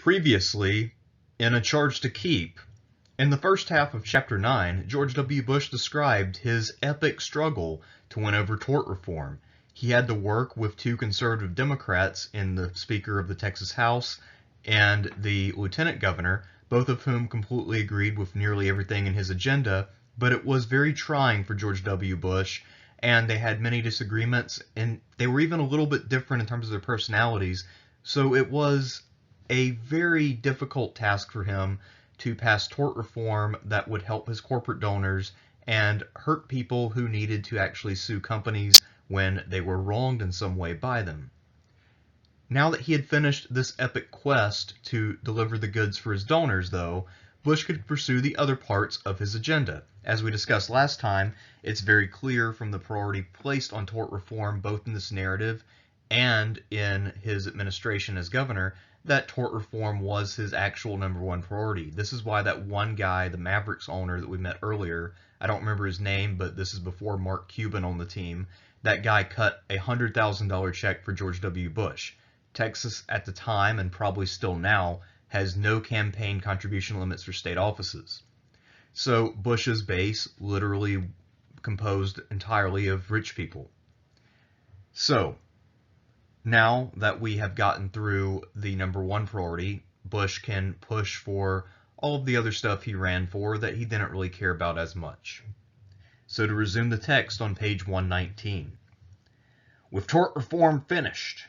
Previously, in A Charge to Keep, in the first half of Chapter 9, George W. Bush described his epic struggle to win over tort reform. He had to work with two conservative Democrats in the Speaker of the Texas House and the Lieutenant Governor, both of whom completely agreed with nearly everything in his agenda, but it was very trying for George W. Bush, and they had many disagreements, and they were even a little bit different in terms of their personalities, so it was a very difficult task for him to pass tort reform that would help his corporate donors and hurt people who needed to actually sue companies when they were wronged in some way by them. Now that he had finished this epic quest to deliver the goods for his donors, though, Bush could pursue the other parts of his agenda. As we discussed last time, it's very clear from the priority placed on tort reform both in this narrative and in his administration as governor that tort reform was his actual #1 priority. This is why that one guy, the Mavericks owner that we met earlier, I don't remember his name, but this is before Mark Cuban on the team, that guy cut a $100,000 check for George W. Bush. Texas at the time, and probably still now, has no campaign contribution limits for state offices. So Bush's base literally composed entirely of rich people. So now that we have gotten through the #1 priority, Bush can push for all of the other stuff he ran for that he didn't really care about as much. So to resume the text on page 119. With tort reform finished,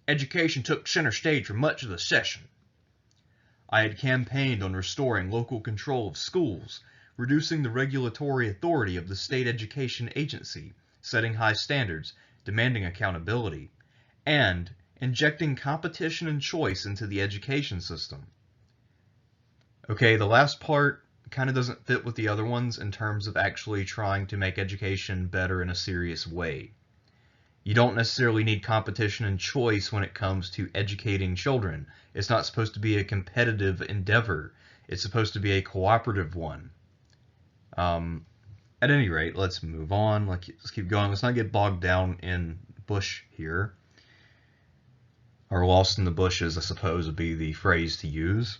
education took center stage for much of the session. I had campaigned on restoring local control of schools, reducing the regulatory authority of the state education agency, setting high standards, demanding accountability, and injecting competition and choice into the education system. Okay, the last part kind of doesn't fit with the other ones in terms of actually trying to make education better in a serious way. You don't necessarily need competition and choice when it comes to educating children. It's not supposed to be a competitive endeavor. It's supposed to be a cooperative one. At any rate, let's move on. Let's keep going. Let's not get bogged down in Bush here. Or lost in the bushes, I suppose, would be the phrase to use.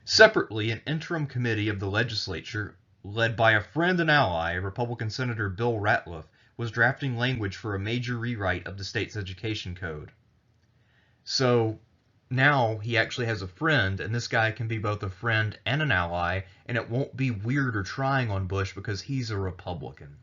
Separately, an interim committee of the legislature, led by a friend and ally, Republican Senator Bill Ratliff, was drafting language for a major rewrite of the state's education code. So now he actually has a friend, and this guy can be both a friend and an ally, and it won't be weird or trying on Bush because he's a Republican.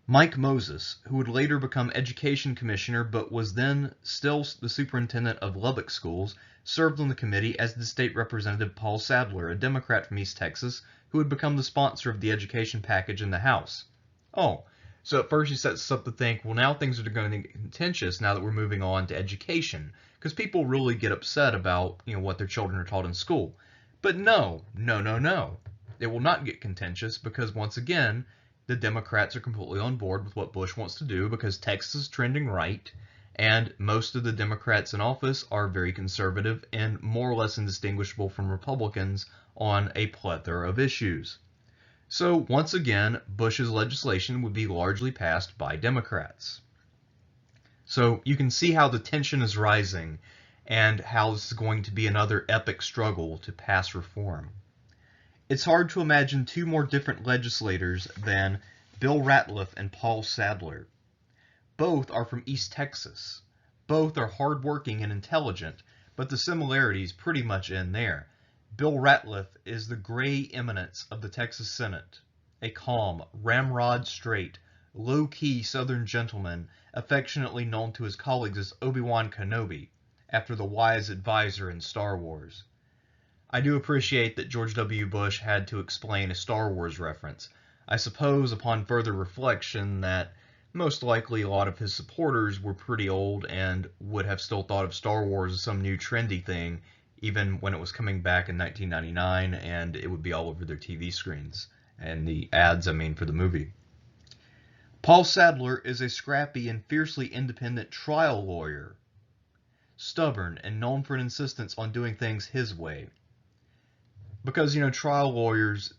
Mike Moses, who would later become education commissioner but was then still the superintendent of Lubbock schools, served on the committee, as did state representative Paul Sadler, a Democrat from East Texas, who would become the sponsor of the education package in the House. Oh, so at first he sets us up to think, well, now things are going to get contentious now that we're moving on to education, because people really get upset about, what their children are taught in school. But no. It will not get contentious because, once again, the Democrats are completely on board with what Bush wants to do because Texas is trending right, and most of the Democrats in office are very conservative and more or less indistinguishable from Republicans on a plethora of issues. So once again, Bush's legislation would be largely passed by Democrats. So you can see how the tension is rising and how this is going to be another epic struggle to pass reform. It's hard to imagine two more different legislators than Bill Ratliff and Paul Sadler. Both are from East Texas. Both are hardworking and intelligent, but the similarities pretty much end there. Bill Ratliff is the gray eminence of the Texas Senate, a calm, ramrod straight, low-key Southern gentleman affectionately known to his colleagues as Obi-Wan Kenobi, after the wise advisor in Star Wars. I do appreciate that George W. Bush had to explain a Star Wars reference. I suppose upon further reflection that most likely a lot of his supporters were pretty old and would have still thought of Star Wars as some new trendy thing, even when it was coming back in 1999 and it would be all over their TV screens, and the ads, for the movie. Paul Sadler is a scrappy and fiercely independent trial lawyer, stubborn and known for an insistence on doing things his way. Because, trial lawyers,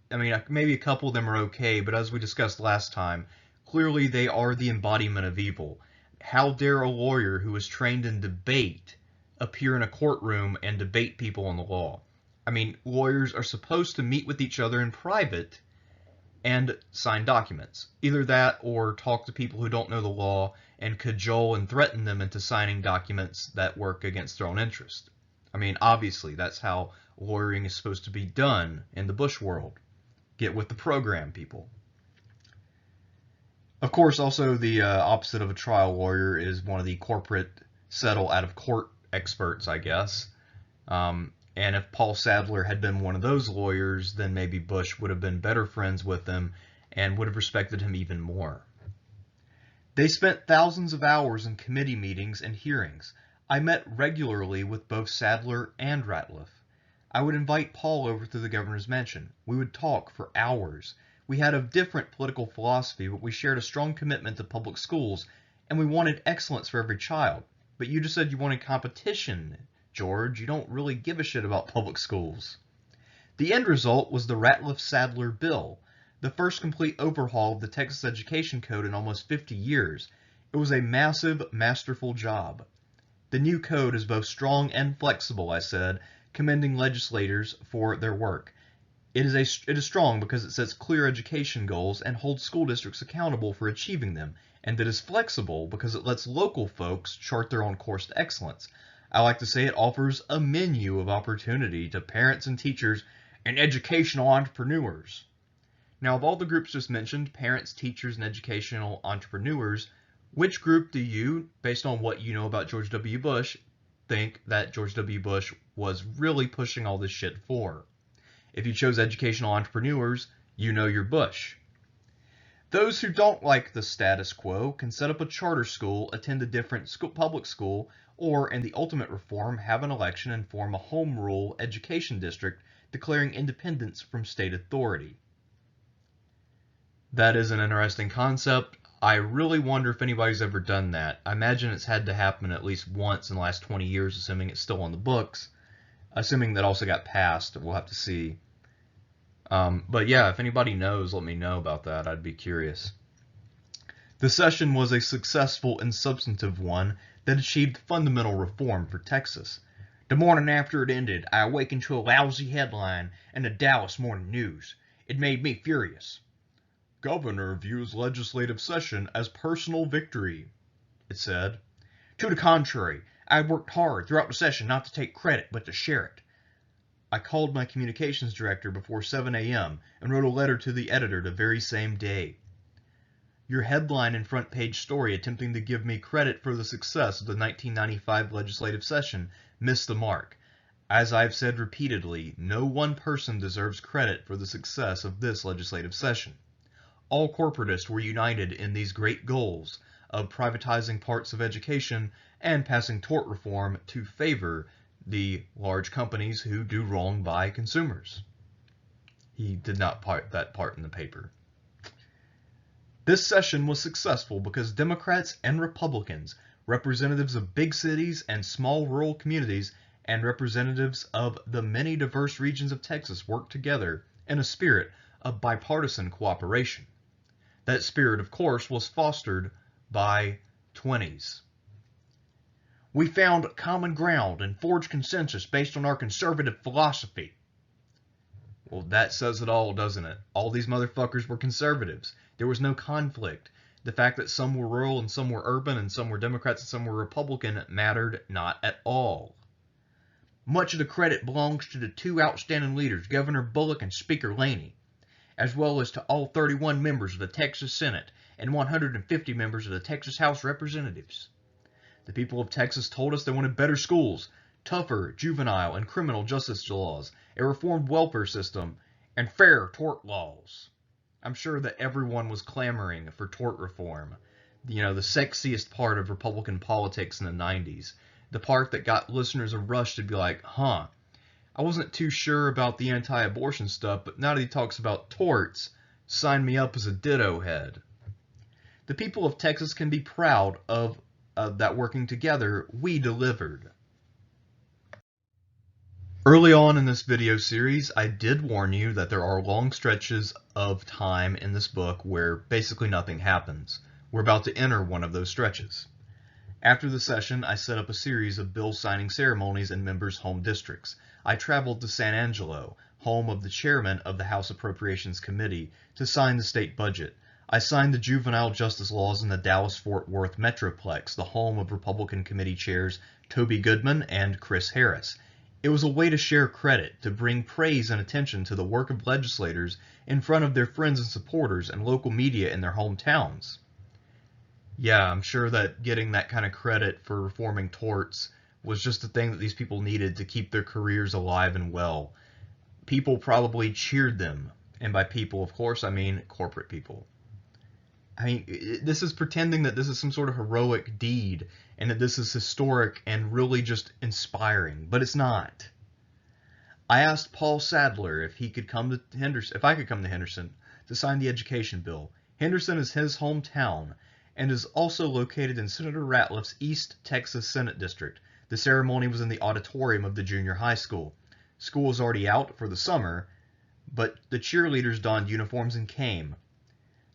maybe a couple of them are okay, but as we discussed last time, clearly they are the embodiment of evil. How dare a lawyer who is trained in debate appear in a courtroom and debate people on the law. I mean, lawyers are supposed to meet with each other in private and sign documents. Either that or talk to people who don't know the law and cajole and threaten them into signing documents that work against their own interest. I mean, obviously, that's how lawyering is supposed to be done in the Bush world. Get with the program, people. Of course, also the opposite of a trial lawyer is one of the corporate settle out of court experts, I guess. And if Paul Sadler had been one of those lawyers, then maybe Bush would have been better friends with him and would have respected him even more. They spent thousands of hours in committee meetings and hearings. I met regularly with both Sadler and Ratliff. I would invite Paul over to the governor's mansion. We would talk for hours. We had a different political philosophy, but we shared a strong commitment to public schools, and we wanted excellence for every child. But you just said you wanted competition, George. You don't really give a shit about public schools. The end result was the Ratliff-Sadler bill, the first complete overhaul of the Texas Education Code in almost 50 years. It was a massive, masterful job. The new code is both strong and flexible, I said, commending legislators for their work. It is strong because it sets clear education goals and holds school districts accountable for achieving them, and it is flexible because it lets local folks chart their own course to excellence. I like to say it offers a menu of opportunity to parents and teachers and educational entrepreneurs. Now, of all the groups just mentioned, parents, teachers, and educational entrepreneurs, which group do you, based on what you know about George W. Bush, think that George W. Bush was really pushing all this shit for? If you chose educational entrepreneurs, you know you're Bush. Those who don't like the status quo can set up a charter school, attend a different public school, or, in the ultimate reform, have an election and form a home rule education district declaring independence from state authority. That is an interesting concept. I really wonder if anybody's ever done that. I imagine it's had to happen at least once in the last 20 years, assuming it's still on the books. Assuming that also got passed, we'll have to see. But yeah, if anybody knows, let me know about that. I'd be curious. The session was a successful and substantive one that achieved fundamental reform for Texas. The morning after it ended, I awakened to a lousy headline in the Dallas Morning News. It made me furious. Governor views legislative session as personal victory, it said. To the contrary, I worked hard throughout the session not to take credit, but to share it. I called my communications director before 7 a.m. and wrote a letter to the editor the very same day. Your headline and front page story attempting to give me credit for the success of the 1995 legislative session missed the mark. As I've said repeatedly, no one person deserves credit for the success of this legislative session. All corporatists were united in these great goals of privatizing parts of education and passing tort reform to favor the large companies who do wrong by consumers. He did not put that part in the paper. This session was successful because Democrats and Republicans, representatives of big cities and small rural communities, and representatives of the many diverse regions of Texas worked together in a spirit of bipartisan cooperation. That spirit, of course, was fostered by 20s. We found common ground and forged consensus based on our conservative philosophy. Well, that says it all, doesn't it? All these motherfuckers were conservatives. There was no conflict. The fact that some were rural and some were urban and some were Democrats and some were Republican mattered not at all. Much of the credit belongs to the two outstanding leaders, Governor Bullock and Speaker Laney, as well as to all 31 members of the Texas Senate and 150 members of the Texas House of Representatives. The people of Texas told us they wanted better schools, tougher juvenile and criminal justice laws, a reformed welfare system, and fair tort laws. I'm sure that everyone was clamoring for tort reform. You know, the sexiest part of Republican politics in the 90s. The part that got listeners a rush to be like, I wasn't too sure about the anti-abortion stuff, but now that he talks about torts, sign me up as a ditto head. The people of Texas can be proud of that working together, we delivered. Early on in this video series, I did warn you that there are long stretches of time in this book where basically nothing happens. We're about to enter one of those stretches. After the session, I set up a series of bill signing ceremonies in members' home districts. I traveled to San Angelo, home of the chairman of the House Appropriations Committee, to sign the state budget. I signed the juvenile justice laws in the Dallas-Fort Worth Metroplex, the home of Republican committee chairs Toby Goodman and Chris Harris. It was a way to share credit, to bring praise and attention to the work of legislators in front of their friends and supporters and local media in their hometowns. Yeah, I'm sure that getting that kind of credit for reforming torts was just the thing that these people needed to keep their careers alive and well. People probably cheered them, and by people, of course, I mean corporate people. I mean, this is pretending that this is some sort of heroic deed and that this is historic and really just inspiring, but it's not. I asked Paul Sadler if he could come to Henderson, if I could come to Henderson to sign the education bill. Henderson is his hometown and is also located in Senator Ratliff's East Texas Senate District. The ceremony was in the auditorium of the junior high school. School was already out for the summer, but the cheerleaders donned uniforms and came.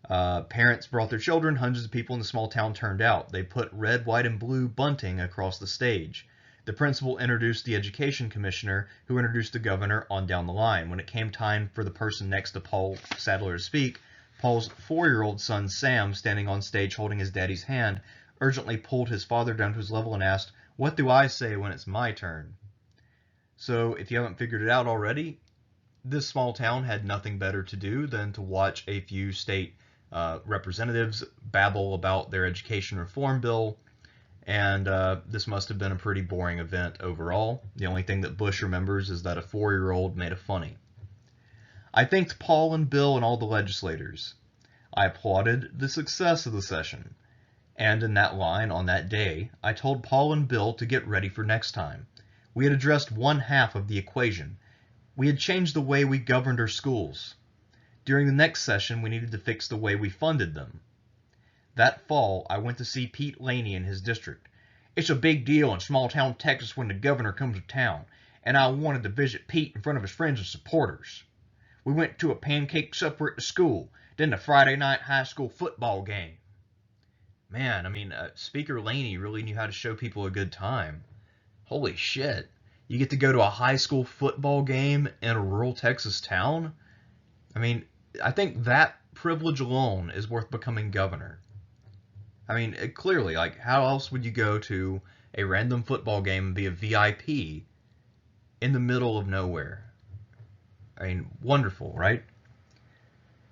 Parents brought their children. Hundreds of people in the small town turned out. They put red, white, and blue bunting across the stage. The principal introduced the education commissioner, who introduced the governor on down the line. When it came time for the person next to Paul Sadler to speak, Paul's 4-year-old son, Sam, standing on stage holding his daddy's hand, urgently pulled his father down to his level and asked, "What do I say when it's my turn?" So, if you haven't figured it out already, this small town had nothing better to do than to watch a few state representatives babble about their education reform bill, and this must have been a pretty boring event overall. The only thing that Bush remembers is that a 4-year-old made a funny. I thanked Paul and Bill and all the legislators. I applauded the success of the session. And in that line on that day, I told Paul and Bill to get ready for next time. We had addressed one half of the equation. We had changed the way we governed our schools. During the next session, we needed to fix the way we funded them. That fall, I went to see Pete Laney in his district. It's a big deal in small-town Texas when the governor comes to town, and I wanted to visit Pete in front of his friends and supporters. We went to a pancake supper at the school, then the Friday night high school football game. Man, I mean, Speaker Laney really knew how to show people a good time. Holy shit. You get to go to a high school football game in a rural Texas town? I mean, I think that privilege alone is worth becoming governor. I mean, clearly, like, how else would you go to a random football game and be a VIP in the middle of nowhere? I mean, wonderful, right?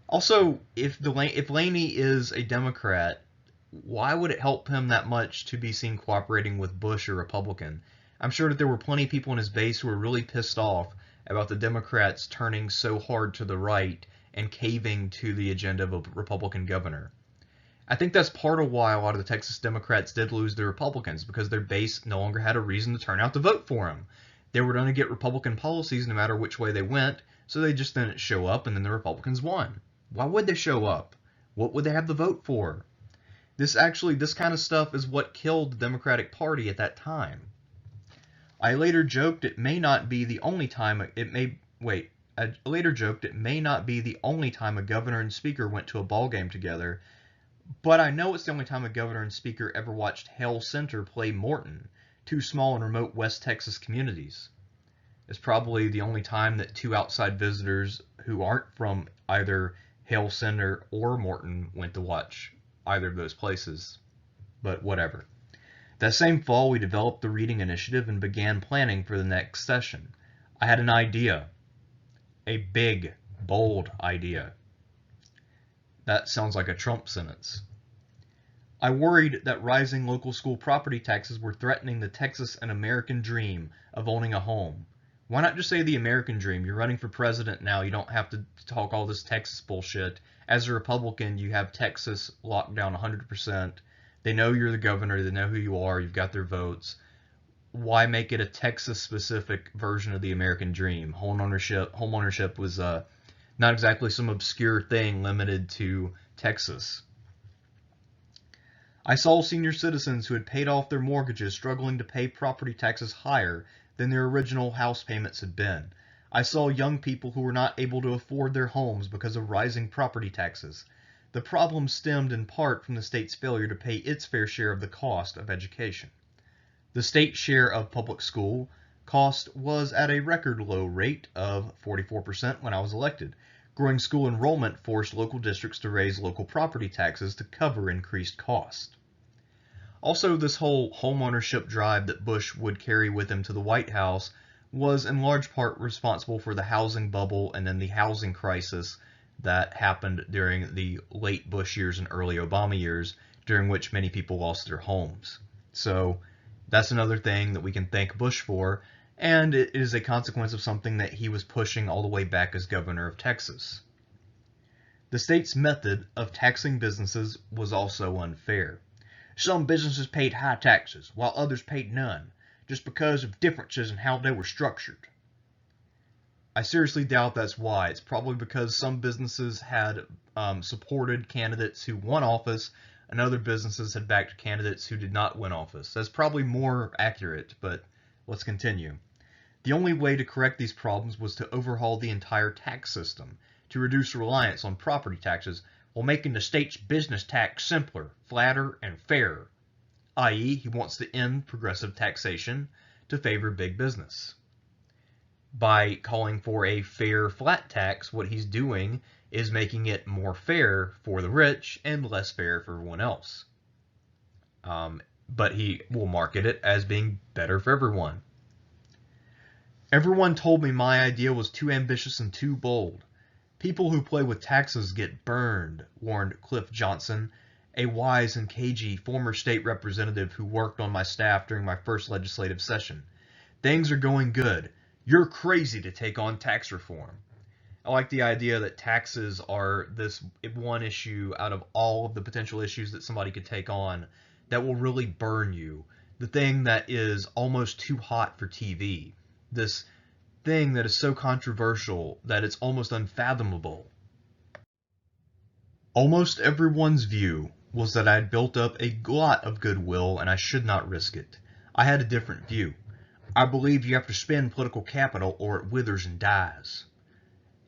Also, if Laney is a Democrat, why would it help him that much to be seen cooperating with Bush, a Republican? I'm sure that there were plenty of people in his base who were really pissed off about the Democrats turning so hard to the right and caving to the agenda of a Republican governor. I think that's part of why a lot of the Texas Democrats did lose their Republicans, because their base no longer had a reason to turn out to vote for him. They were going to get Republican policies no matter which way they went, so they just didn't show up, and then the Republicans won. Why would they show up? What would they have the vote for? This kind of stuff is what killed the Democratic Party at that time. I later joked it may not be the only time I later joked it may not be the only time a governor and speaker went to a ball game together, but I know it's the only time a governor and speaker ever watched Hale Center play Morton, two small and remote West Texas communities. It's probably the only time that two outside visitors who aren't from either Hale Center or Morton went to watch either of those places, but whatever. That same fall, we developed the reading initiative and began planning for the next session. I had an idea. A big, bold idea. That sounds like a Trump sentence. I worried that rising local school property taxes were threatening the Texas and American dream of owning a home. Why not just say the American dream? You're running for president now. You don't have to talk all this Texas bullshit. As a Republican, you have Texas locked down 100%. They know you're the governor. They know who you are. You've got their votes. Why make it a Texas-specific version of the American dream? Homeownership was not exactly some obscure thing limited to Texas. I saw senior citizens who had paid off their mortgages struggling to pay property taxes higher than their original house payments had been. I saw young people who were not able to afford their homes because of rising property taxes. The problem stemmed in part from the state's failure to pay its fair share of the cost of education. The state's share of public school cost was at a record low rate of 44% when I was elected. Growing school enrollment forced local districts to raise local property taxes to cover increased costs. Also, this whole homeownership drive that Bush would carry with him to the White House was in large part responsible for the housing bubble and then the housing crisis that happened during the late Bush years and early Obama years, during which many people lost their homes. So that's another thing that we can thank Bush for, and it is a consequence of something that he was pushing all the way back as governor of Texas. The state's method of taxing businesses was also unfair. Some businesses paid high taxes, while others paid none, just because of differences in how they were structured. I seriously doubt that's why. It's probably because some businesses had supported candidates who won office, and other businesses had backed candidates who did not win office. That's probably more accurate, but let's continue. The only way to correct these problems was to overhaul the entire tax system, to reduce reliance on property taxes while making the state's business tax simpler, flatter, and fairer, i.e., he wants to end progressive taxation to favor big business. By calling for a fair flat tax, what he's doing is making it more fair for the rich and less fair for everyone else. But he will market it as being better for everyone. Everyone told me my idea was too ambitious and too bold. People who play with taxes get burned, warned Cliff Johnson, a wise and cagey former state representative who worked on my staff during my first legislative session. Things are going good. You're crazy to take on tax reform. I like the idea that taxes are this one issue out of all of the potential issues that somebody could take on that will really burn you. The thing that is almost too hot for TV. This thing that is so controversial that it's almost unfathomable. Almost everyone's view was that I had built up a lot of goodwill and I should not risk it. I had a different view. I believe you have to spend political capital or it withers and dies.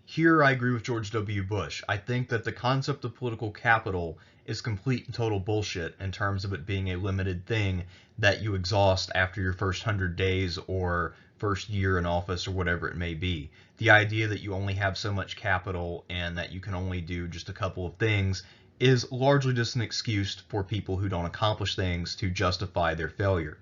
Here I agree with George W. Bush. I think that the concept of political capital is complete and total bullshit in terms of it being a limited thing that you exhaust after your first 100 days or first year in office or whatever it may be. The idea that you only have so much capital and that you can only do just a couple of things is largely just an excuse for people who don't accomplish things to justify their failure.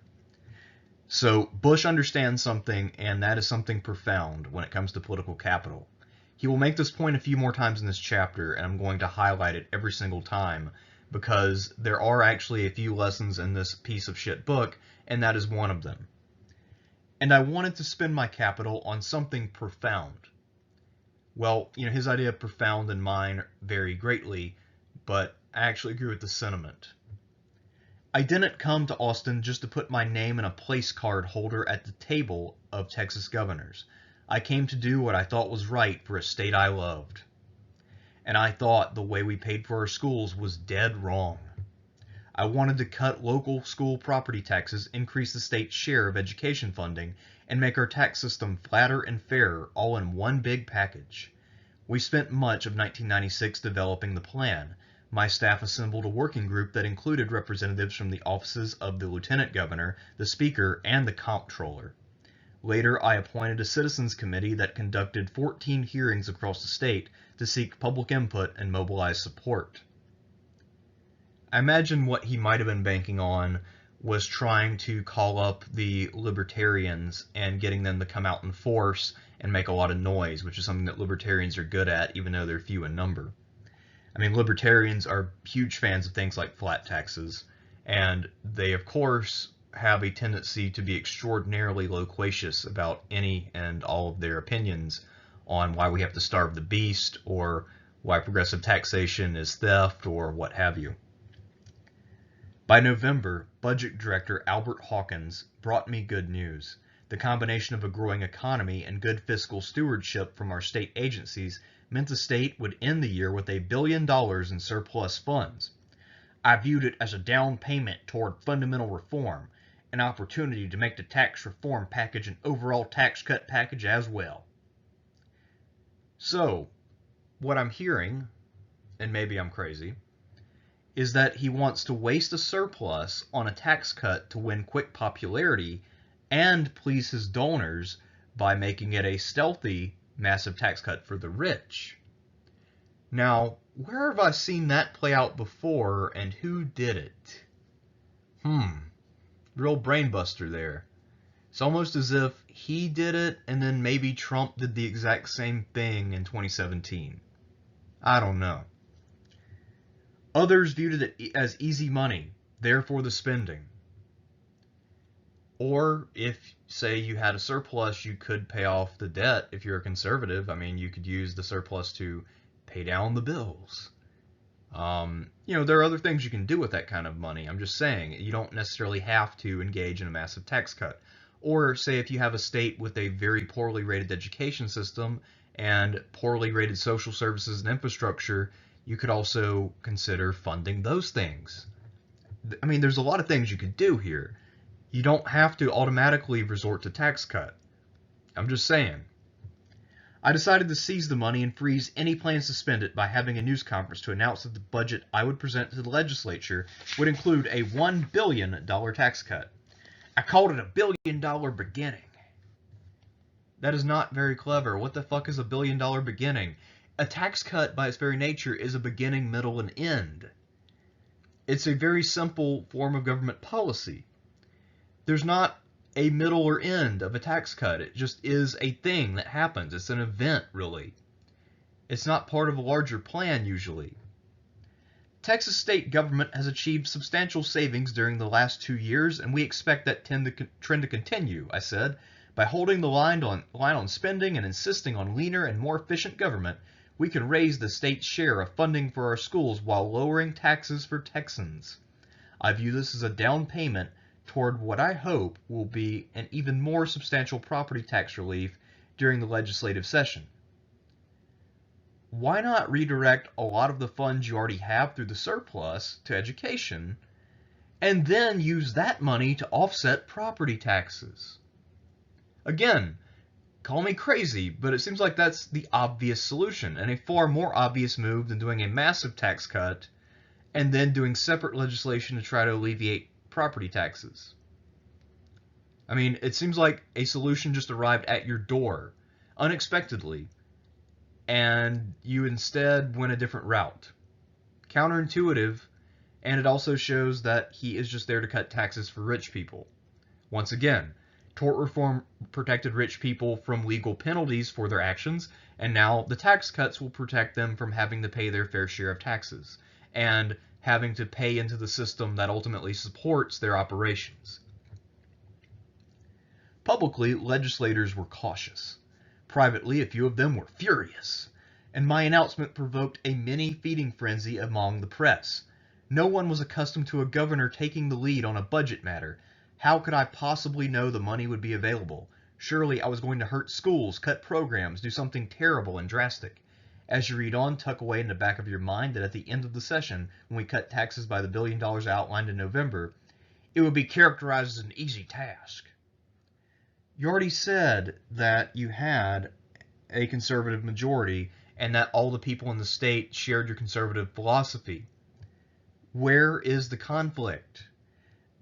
So Bush understands something, and that is something profound when it comes to political capital. He will make this point a few more times in this chapter, and I'm going to highlight it every single time because there are actually a few lessons in this piece of shit book, and that is one of them. And I wanted to spend my capital on something profound. Well, his idea of profound and mine vary greatly, but I actually agree with the sentiment. I didn't come to Austin just to put my name in a place card holder at the table of Texas governors. I came to do what I thought was right for a state I loved. And I thought the way we paid for our schools was dead wrong. I wanted to cut local school property taxes, increase the state's share of education funding, and make our tax system flatter and fairer, all in one big package. We spent much of 1996 developing the plan. My staff assembled a working group that included representatives from the offices of the Lieutenant Governor, the Speaker, and the Comptroller. Later, I appointed a citizens committee that conducted 14 hearings across the state to seek public input and mobilize support. I imagine what he might have been banking on was trying to call up the libertarians and getting them to come out in force and make a lot of noise, which is something that libertarians are good at, even though they're few in number. I mean, libertarians are huge fans of things like flat taxes, and they, of course, have a tendency to be extraordinarily loquacious about any and all of their opinions on why we have to starve the beast, or why progressive taxation is theft, or what have you. By November, Budget Director Albert Hawkins brought me good news. The combination of a growing economy and good fiscal stewardship from our state agencies meant the state would end the year with $1 billion in surplus funds. I viewed it as a down payment toward fundamental reform, an opportunity to make the tax reform package an overall tax cut package as well. So, what I'm hearing and maybe I'm crazy, is that he wants to waste a surplus on a tax cut to win quick popularity and please his donors by making it a stealthy, massive tax cut for the rich. Now, where have I seen that play out before, and who did it? Real brainbuster there. It's almost as if he did it, and then maybe Trump did the exact same thing in 2017. I don't know. Others viewed it as easy money, therefore the spending. Or if, say, you had a surplus, you could pay off the debt if you're a conservative. I mean, you could use the surplus to pay down the bills. There are other things you can do with that kind of money. I'm just saying, you don't necessarily have to engage in a massive tax cut. Or say if you have a state with a very poorly rated education system and poorly rated social services and infrastructure, you could also consider funding those things. I mean, there's a lot of things you could do here. You don't have to automatically resort to tax cut. I'm just saying. I decided to seize the money and freeze any plans to spend it by having a news conference to announce that the budget I would present to the legislature would include a $1 billion tax cut. I called it a $1 billion beginning. That is not very clever. What the fuck is a $1 billion beginning? A tax cut, by its very nature, is a beginning, middle, and end. It's a very simple form of government policy. There's not a middle or end of a tax cut. It just is a thing that happens. It's an event, really. It's not part of a larger plan, usually. Texas state government has achieved substantial savings during the last 2 years, and we expect that trend to continue, I said. By holding the line on spending and insisting on leaner and more efficient government, we can raise the state's share of funding for our schools while lowering taxes for Texans. I view this as a down payment toward what I hope will be an even more substantial property tax relief during the legislative session. Why not redirect a lot of the funds you already have through the surplus to education, and then use that money to offset property taxes? Again, call me crazy, but it seems like that's the obvious solution, and a far more obvious move than doing a massive tax cut and then doing separate legislation to try to alleviate property taxes. I mean, it seems like a solution just arrived at your door unexpectedly, and you instead went a different route. Counterintuitive, and it also shows that he is just there to cut taxes for rich people. Once again, tort reform protected rich people from legal penalties for their actions, and now the tax cuts will protect them from having to pay their fair share of taxes, and having to pay into the system that ultimately supports their operations. Publicly, legislators were cautious. Privately, a few of them were furious, and my announcement provoked a mini feeding frenzy among the press. No one was accustomed to a governor taking the lead on a budget matter. How could I possibly know the money would be available? Surely I was going to hurt schools, cut programs, do something terrible and drastic. As you read on, tuck away in the back of your mind that at the end of the session, when we cut taxes by the $1 billion outlined in November, it would be characterized as an easy task. You already said that you had a conservative majority and that all the people in the state shared your conservative philosophy. Where is the conflict?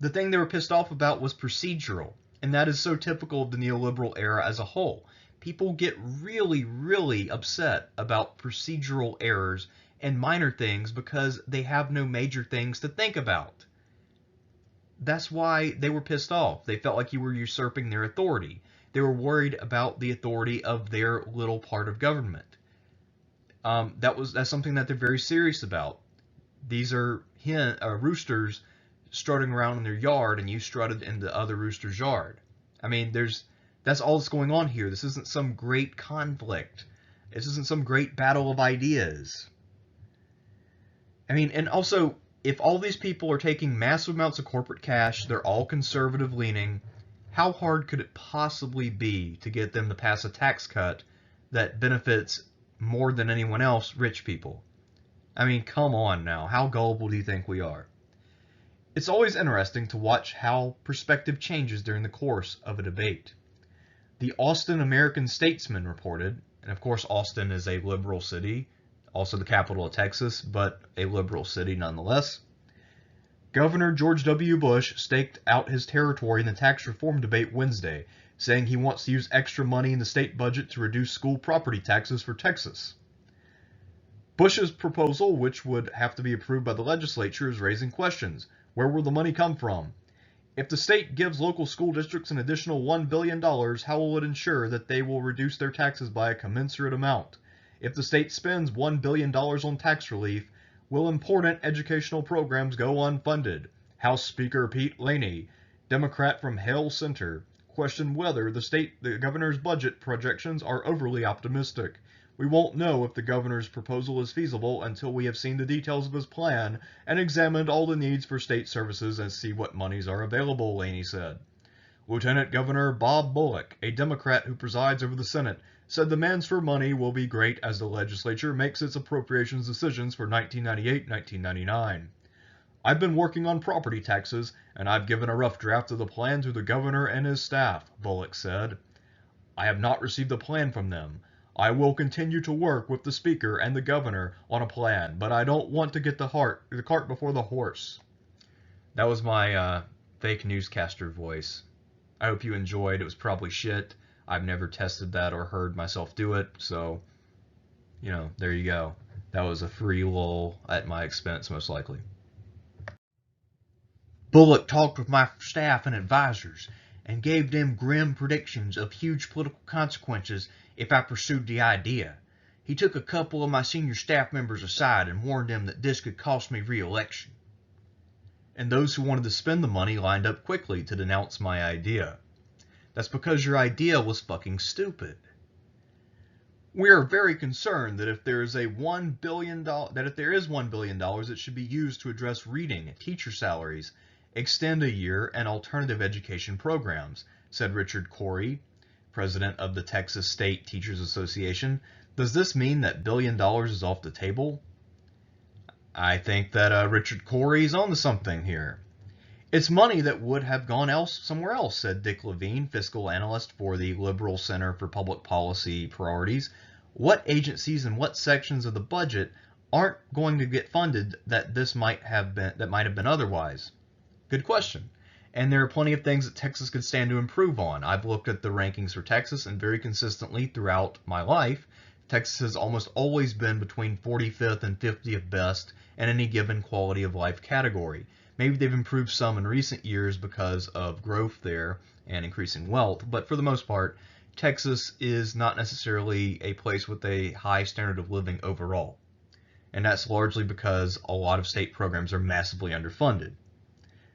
The thing they were pissed off about was procedural, and that is so typical of the neoliberal era as a whole. People get really, really upset about procedural errors and minor things because they have no major things to think about. That's why they were pissed off. They felt like you were usurping their authority. They were worried about the authority of their little part of government. That's something that they're very serious about. These are roosters strutting around in their yard, and you strutted in the other rooster's yard. I mean, that's all that's going on here. This isn't some great conflict. This isn't some great battle of ideas. I mean, and also, if all these people are taking massive amounts of corporate cash, they're all conservative leaning, how hard could it possibly be to get them to pass a tax cut that benefits more than anyone else rich people? I mean, come on now. How gullible do you think we are? It's always interesting to watch how perspective changes during the course of a debate. The Austin American Statesman reported, and of course Austin is a liberal city, also the capital of Texas, but a liberal city nonetheless. Governor George W. Bush staked out his territory in the tax reform debate Wednesday, saying he wants to use extra money in the state budget to reduce school property taxes for Texas. Bush's proposal, which would have to be approved by the legislature, is raising questions. Where will the money come from? If the state gives local school districts an additional $1 billion, how will it ensure that they will reduce their taxes by a commensurate amount? If the state spends $1 billion on tax relief, will important educational programs go unfunded? House Speaker Pete Laney, Democrat from Hale Center, questioned whether the governor's budget projections are overly optimistic. We won't know if the governor's proposal is feasible until we have seen the details of his plan and examined all the needs for state services and see what monies are available, Laney said. Lieutenant Governor Bob Bullock, a Democrat who presides over the Senate, said demands for money will be great as the legislature makes its appropriations decisions for 1998-1999. I've been working on property taxes, and I've given a rough draft of the plan to the governor and his staff, Bullock said. I have not received a plan from them. I will continue to work with the Speaker and the Governor on a plan, but I don't want to get the cart before the horse. That was my fake newscaster voice. I hope you enjoyed. It was probably shit. I've never tested that or heard myself do it, so, there you go. That was a free lull at my expense, most likely. Bullock talked with my staff and advisors and gave them grim predictions of huge political consequences if I pursued the idea. He took a couple of my senior staff members aside and warned them that this could cost me re-election. And those who wanted to spend the money lined up quickly to denounce my idea. That's because your idea was fucking stupid. We are very concerned that if there is $1 billion, it should be used to address reading, teacher salaries, extend a year, and alternative education programs, said Richard Corey, president of the Texas State Teachers Association. Does this mean that $1 billion is off the table? I think that Richard Corey is onto something here. It's money that would have gone somewhere else, said Dick Levine, fiscal analyst for the Liberal Center for Public Policy Priorities. What agencies and what sections of the budget aren't going to get funded that might have been otherwise? Good question. And there are plenty of things that Texas could stand to improve on. I've looked at the rankings for Texas, and very consistently throughout my life, Texas has almost always been between 45th and 50th best in any given quality of life category. Maybe they've improved some in recent years because of growth there and increasing wealth, but for the most part, Texas is not necessarily a place with a high standard of living overall. And that's largely because a lot of state programs are massively underfunded.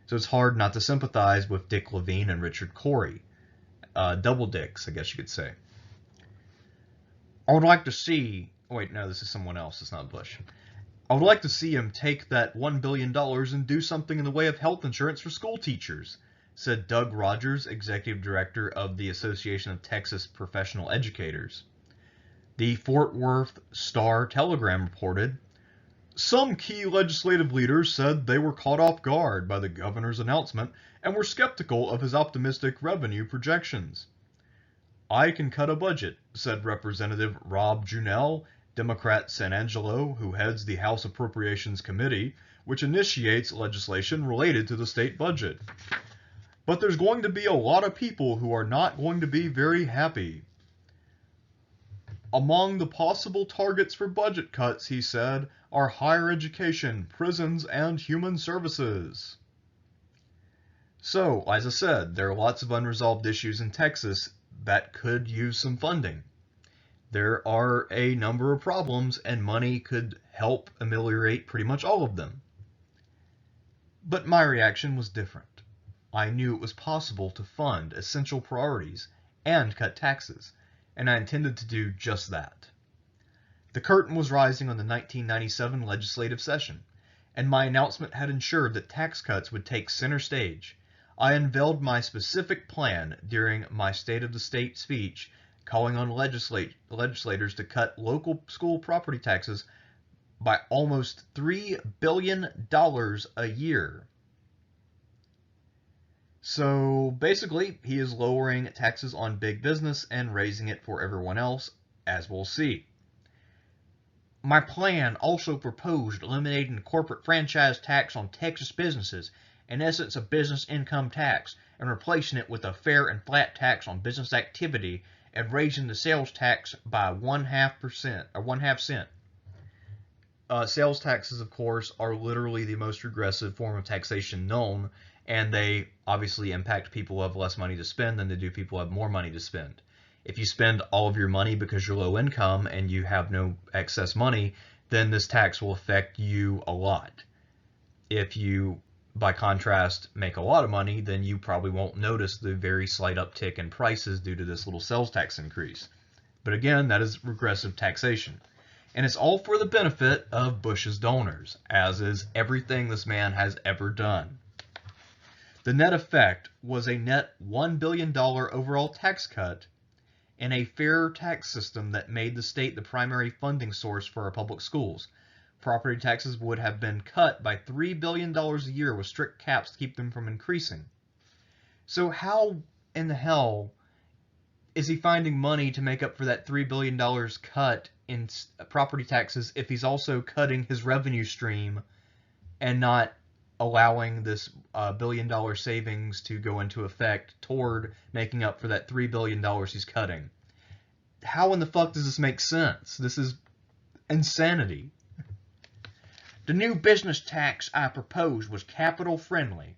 So it's hard not to sympathize with Dick Levine and Richard Corey. Double dicks, I guess you could say. I would like to see... Wait, no, this is someone else. It's not Bush. I would like to see him take that $1 billion and do something in the way of health insurance for school teachers, said Doug Rogers, executive director of the Association of Texas Professional Educators. The Fort Worth Star-Telegram reported, some key legislative leaders said they were caught off guard by the governor's announcement and were skeptical of his optimistic revenue projections. I can cut a budget, said Representative Rob Junell, Democrat San Angelo, who heads the House Appropriations Committee, which initiates legislation related to the state budget. But there's going to be a lot of people who are not going to be very happy. Among the possible targets for budget cuts, he said, are higher education, prisons, and human services. So, as I said, there are lots of unresolved issues in Texas that could use some funding. There are a number of problems, and money could help ameliorate pretty much all of them. But my reaction was different. I knew it was possible to fund essential priorities and cut taxes, and I intended to do just that. The curtain was rising on the 1997 legislative session, and my announcement had ensured that tax cuts would take center stage. I unveiled my specific plan during my State of the State speech, calling on legislators to cut local school property taxes by almost $3 billion a year. So basically, he is lowering taxes on big business and raising it for everyone else, as we'll see. My plan also proposed eliminating the corporate franchise tax on Texas businesses, in essence a business income tax, and replacing it with a fair and flat tax on business activity and raising the sales tax by 1/2% or 1/2 cent. Sales taxes, of course, are literally the most regressive form of taxation known, and they obviously impact people who have less money to spend than they do people who have more money to spend. If you spend all of your money because you're low income and you have no excess money, then this tax will affect you a lot. If you, by contrast, make a lot of money, then you probably won't notice the very slight uptick in prices due to this little sales tax increase. But again, that is regressive taxation. And it's all for the benefit of Bush's donors, as is everything this man has ever done. The net effect was a net $1 billion overall tax cut and a fairer tax system that made the state the primary funding source for our public schools. Property taxes would have been cut by $3 billion a year with strict caps to keep them from increasing. So how in the hell is he finding money to make up for that $3 billion cut in property taxes if he's also cutting his revenue stream and not allowing this $1 billion savings to go into effect toward making up for that $3 billion he's cutting? How in the fuck does this make sense? This is insanity. The new business tax I proposed was capital friendly,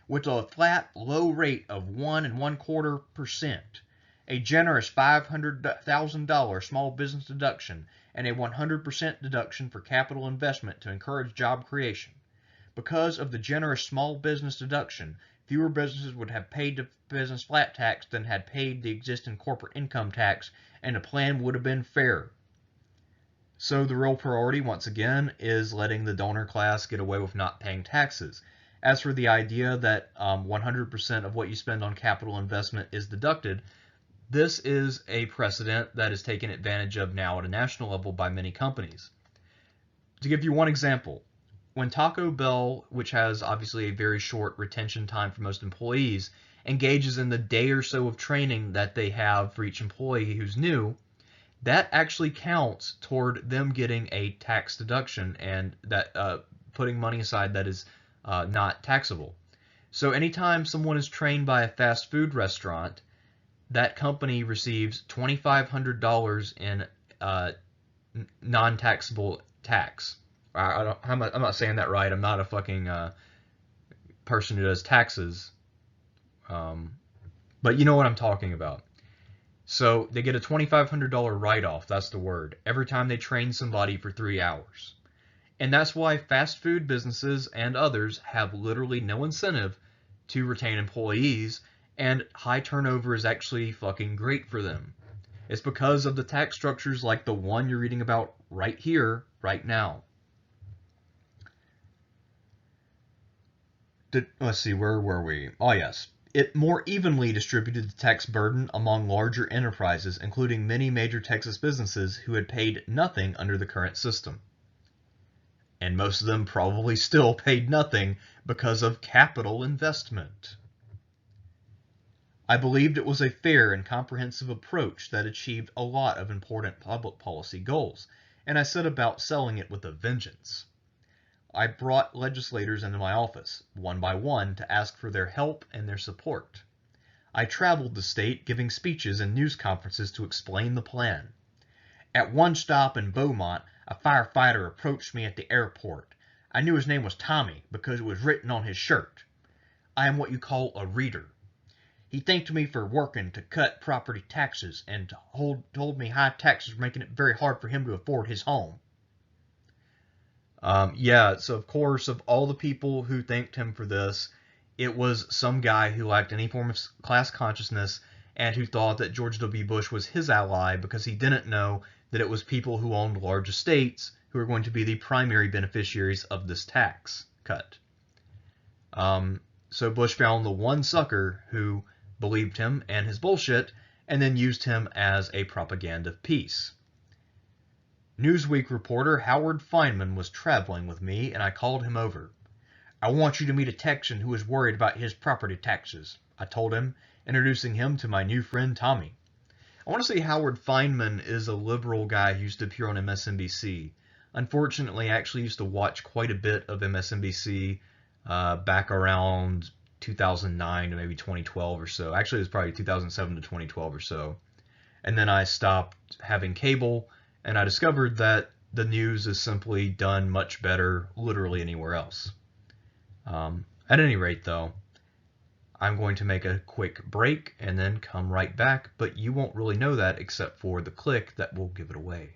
with a flat low rate of 1.25%, a generous $500,000 small business deduction, and a 100% deduction for capital investment to encourage job creation. Because of the generous small business deduction, fewer businesses would have paid the business flat tax than had paid the existing corporate income tax, and the plan would have been fair. So the real priority, once again, is letting the donor class get away with not paying taxes. As for the idea that 100% of what you spend on capital investment is deducted, this is a precedent that is taken advantage of now at a national level by many companies. To give you one example, when Taco Bell, which has obviously a very short retention time for most employees, engages in the day or so of training that they have for each employee who's new, that actually counts toward them getting a tax deduction and that putting money aside that is not taxable. So anytime someone is trained by a fast food restaurant, that company receives $2,500 in non-taxable tax. I'm not saying that right. I'm not a fucking person who does taxes. But you know what I'm talking about. So they get a $2,500 write-off, that's the word, every time they train somebody for 3 hours. And that's why fast food businesses and others have literally no incentive to retain employees, and high turnover is actually fucking great for them. It's because of the tax structures like the one you're reading about right here, right now. Let's see, where were we? Oh, yes. It more evenly distributed the tax burden among larger enterprises, including many major Texas businesses who had paid nothing under the current system. And most of them probably still paid nothing because of capital investment. I believed it was a fair and comprehensive approach that achieved a lot of important public policy goals, and I set about selling it with a vengeance. I brought legislators into my office, one by one, to ask for their help and their support. I traveled the state giving speeches and news conferences to explain the plan. At one stop in Beaumont, a firefighter approached me at the airport. I knew his name was Tommy because it was written on his shirt. I am what you call a reader. He thanked me for working to cut property taxes and told me high taxes were making it very hard for him to afford his home. Yeah, so of course, of all the people who thanked him for this, it was some guy who lacked any form of class consciousness and who thought that George W. Bush was his ally because he didn't know that it was people who owned large estates who were going to be the primary beneficiaries of this tax cut. So Bush found the one sucker who believed him and his bullshit and then used him as a propaganda piece. Newsweek reporter Howard Feynman was traveling with me, and I called him over. I want you to meet a Texan who is worried about his property taxes, I told him, introducing him to my new friend Tommy. I want to say Howard Feynman is a liberal guy who used to appear on MSNBC. Unfortunately, I actually used to watch quite a bit of MSNBC back around 2009 to maybe 2012 or so. Actually, it was probably 2007 to 2012 or so. And then I stopped having cable, and I discovered that the news is simply done much better literally anywhere else. At any rate, though, I'm going to make a quick break and then come right back, but you won't really know that except for the click that will give it away.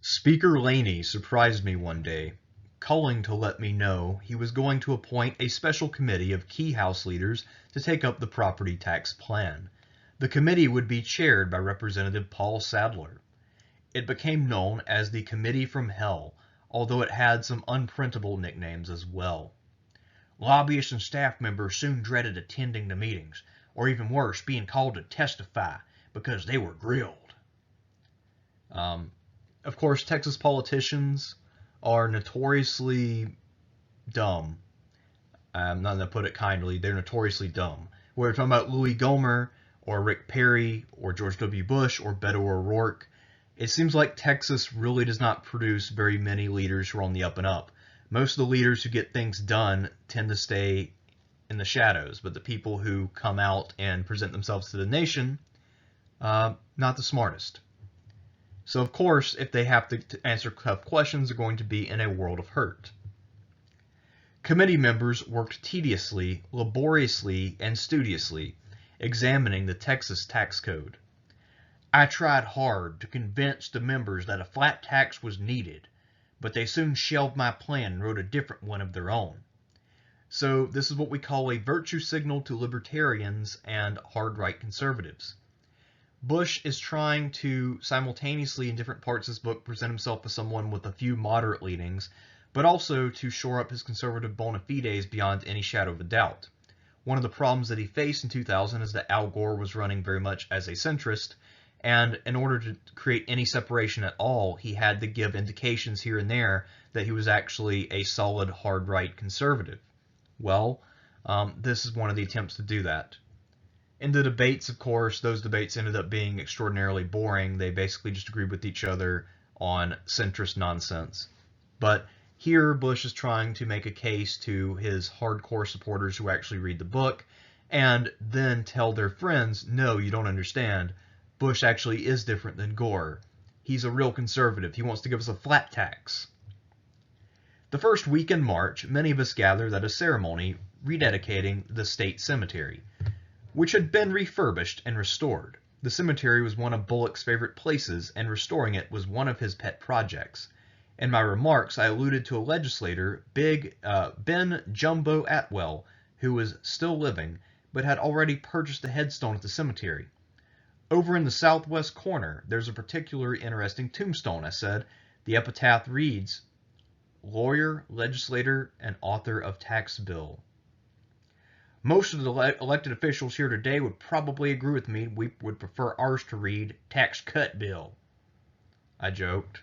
Speaker Laney surprised me one day, calling to let me know he was going to appoint a special committee of key House leaders to take up the property tax plan. The committee would be chaired by Representative Paul Sadler. It became known as the Committee from Hell, although it had some unprintable nicknames as well. Lobbyists and staff members soon dreaded attending the meetings, or even worse, being called to testify because they were grilled. Of course, Texas politicians are notoriously dumb. I'm not going to put it kindly. They're notoriously dumb. We're talking about Louis Gohmert or Rick Perry or George W. Bush or Beto O'Rourke. It seems like Texas really does not produce very many leaders who are on the up and up. Most of the leaders who get things done tend to stay in the shadows, but the people who come out and present themselves to the nation, not the smartest. So of course, if they have to answer tough questions, they're going to be in a world of hurt. Committee members worked tediously, laboriously, and studiously, examining the Texas tax code. I tried hard to convince the members that a flat tax was needed, but they soon shelved my plan and wrote a different one of their own. So this is what we call a virtue signal to libertarians and hard-right conservatives. Bush is trying to simultaneously in different parts of his book present himself as someone with a few moderate leanings, but also to shore up his conservative bona fides beyond any shadow of a doubt. One of the problems that he faced in 2000 is that Al Gore was running very much as a centrist, and in order to create any separation at all, he had to give indications here and there that he was actually a solid hard-right conservative. Well, this is one of the attempts to do that. In the debates, of course, those debates ended up being extraordinarily boring. They basically just agreed with each other on centrist nonsense. But here, Bush is trying to make a case to his hardcore supporters who actually read the book, and then tell their friends, no, you don't understand. Bush actually is different than Gore. He's a real conservative. He wants to give us a flat tax. The first week in March, many of us gathered at a ceremony rededicating the state cemetery, which had been refurbished and restored. The cemetery was one of Bullock's favorite places, and restoring it was one of his pet projects. In my remarks, I alluded to a legislator, Ben Jumbo Atwell, who was still living, but had already purchased a headstone at the cemetery. Over in the southwest corner, there's a particularly interesting tombstone, I said. The epitaph reads, lawyer, legislator, and author of tax bill. Most of the elected officials here today would probably agree with me. We would prefer ours to read tax cut bill. I joked.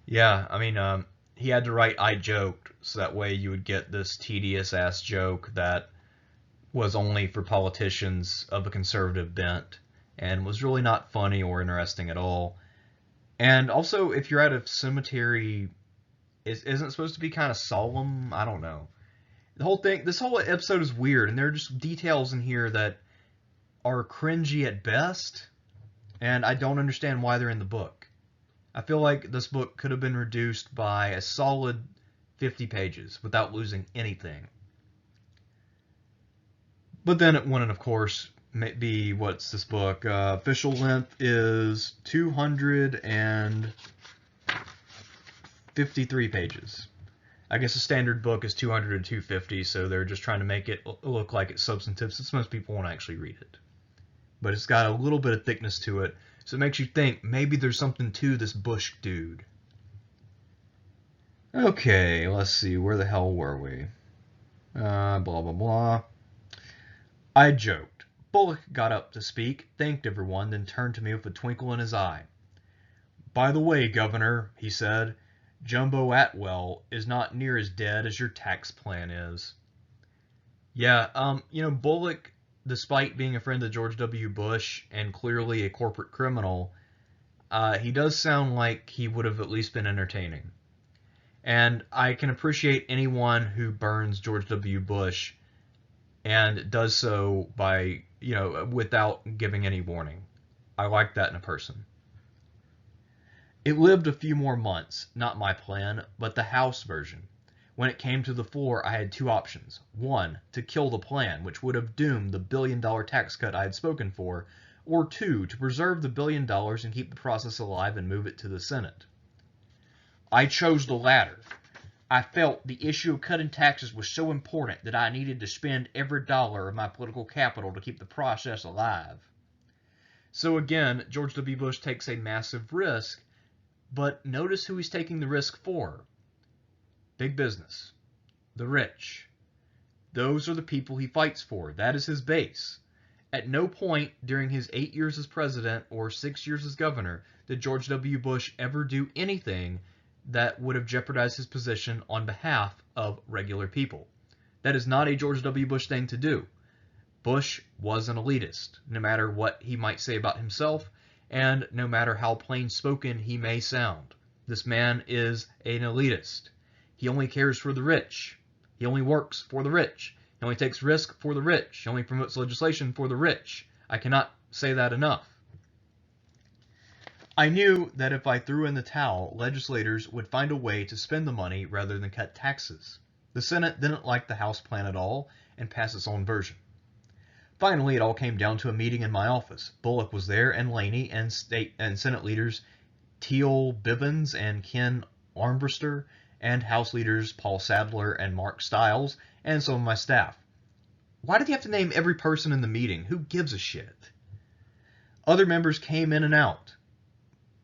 Yeah, I mean, he had to write I joked, so that way you would get this tedious ass joke that was only for politicians of a conservative bent and was really not funny or interesting at all. And also, if you're at a cemetery, isn't it supposed to be kind of solemn? I don't know. This whole episode is weird, and there are just details in here that are cringy at best, and I don't understand why they're in the book. I feel like this book could have been reduced by a solid 50 pages without losing anything. But then it wouldn't, of course, be, what's this book? Official length is 253 pages. I guess a standard book is 200 to 250, so they're just trying to make it look like it's substantive, since most people won't actually read it. But it's got a little bit of thickness to it, so it makes you think maybe there's something to this Bush dude. Okay, let's see, where the hell were we? Blah, blah, blah. I joked. Bullock got up to speak, thanked everyone, then turned to me with a twinkle in his eye. By the way, Governor, he said, Jumbo Atwell is not near as dead as your tax plan is. Yeah, Bullock, despite being a friend of George W. Bush and clearly a corporate criminal, he does sound like he would have at least been entertaining. And I can appreciate anyone who burns George W. Bush and does so by, without giving any warning. I like that in a person. It lived a few more months, not my plan, but the House version. When it came to the floor, I had two options. One, to kill the plan, which would have doomed the billion-dollar tax cut I had spoken for, or two, to preserve the $1 billion and keep the process alive and move it to the Senate. I chose the latter. I felt the issue of cutting taxes was so important that I needed to spend every dollar of my political capital to keep the process alive. So again, George W. Bush takes a massive risk, but notice who he's taking the risk for. Big business. The rich. Those are the people he fights for. That is his base. At no point during his 8 years as president or 6 years as governor did George W. Bush ever do anything that would have jeopardized his position on behalf of regular people. That is not a George W. Bush thing to do. Bush was an elitist, no matter what he might say about himself, and no matter how plain-spoken he may sound. This man is an elitist. He only cares for the rich. He only works for the rich. He only takes risk for the rich. He only promotes legislation for the rich. I cannot say that enough. I knew that if I threw in the towel, legislators would find a way to spend the money rather than cut taxes. The Senate didn't like the House plan at all and passed its own version. Finally, it all came down to a meeting in my office. Bullock was there, and Laney, and state and Senate leaders Teal Bivens and Ken Armbruster, and House leaders Paul Sadler and Mark Stiles, and some of my staff. Why did he have to name every person in the meeting? Who gives a shit? Other members came in and out.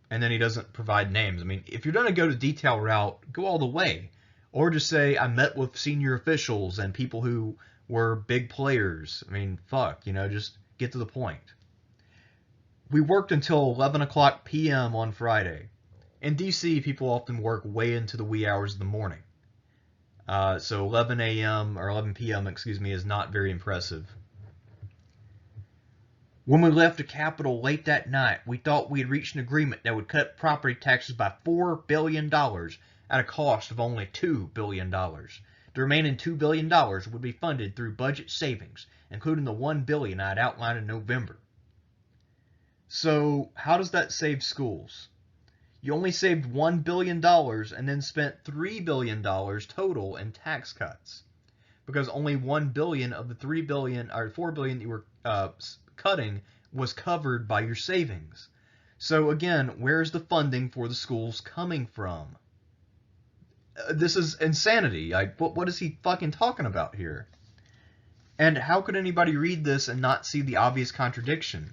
And then he doesn't provide names. I mean, if you're going to go the detail route, go all the way. Or just say, I met with senior officials and people who were big players. I mean, fuck, just get to the point. We worked until 11 o'clock p.m. on Friday. In D.C., people often work way into the wee hours of the morning. So 11 a.m. or 11 p.m., is not very impressive. When we left the Capitol late that night, we thought we had reached an agreement that would cut property taxes by $4 billion at a cost of only $2 billion. The remaining $2 billion would be funded through budget savings, including the $1 billion I had outlined in November. So, how does that save schools? You only saved $1 billion and then spent $3 billion total in tax cuts. Because only $1 billion of the $4 billion you were cutting was covered by your savings. So again, where's the funding for the schools coming from? This is insanity. What is he fucking talking about here? And how could anybody read this and not see the obvious contradiction?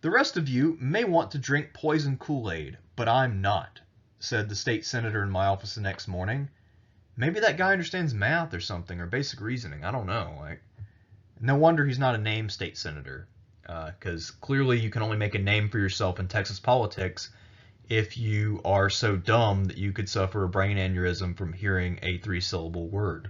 The rest of you may want to drink poison Kool-Aid, but I'm not, said the state senator in my office the next morning. Maybe that guy understands math or something, or basic reasoning. I don't know. No wonder he's not a named state senator, because clearly you can only make a name for yourself in Texas politics if you are so dumb that you could suffer a brain aneurysm from hearing a 3-syllable word.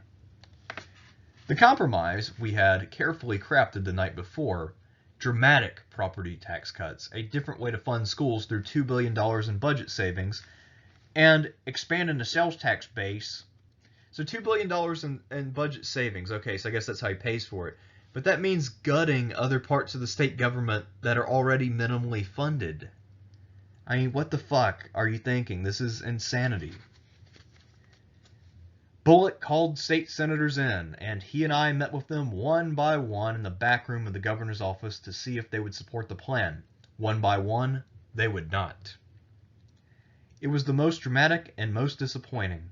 The compromise we had carefully crafted the night before, dramatic property tax cuts, a different way to fund schools through $2 billion in budget savings, and expanding the sales tax base. So $2 billion in budget savings. Okay, so I guess that's how he pays for it. But that means gutting other parts of the state government that are already minimally funded. I mean, what the fuck are you thinking? This is insanity. Bullock called state senators in, and he and I met with them one by one in the back room of the governor's office to see if they would support the plan. One by one, they would not. It was the most dramatic and most disappointing.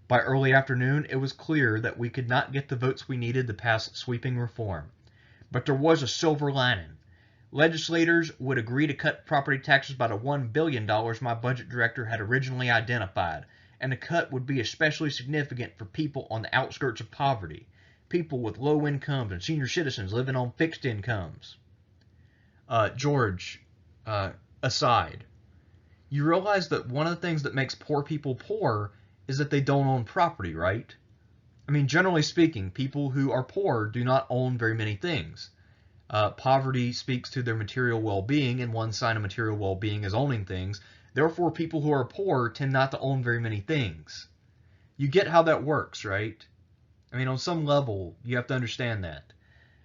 By early afternoon, it was clear that we could not get the votes we needed to pass sweeping reform. But there was a silver lining. Legislators would agree to cut property taxes by the $1 billion my budget director had originally identified, and the cut would be especially significant for people on the outskirts of poverty, people with low incomes and senior citizens living on fixed incomes. George, aside, you realize that one of the things that makes poor people poor is that they don't own property, right? I mean, generally speaking, people who are poor do not own very many things. Poverty speaks to their material well-being, and one sign of material well-being is owning things. Therefore, people who are poor tend not to own very many things. You get how that works, right? I mean, on some level, you have to understand that.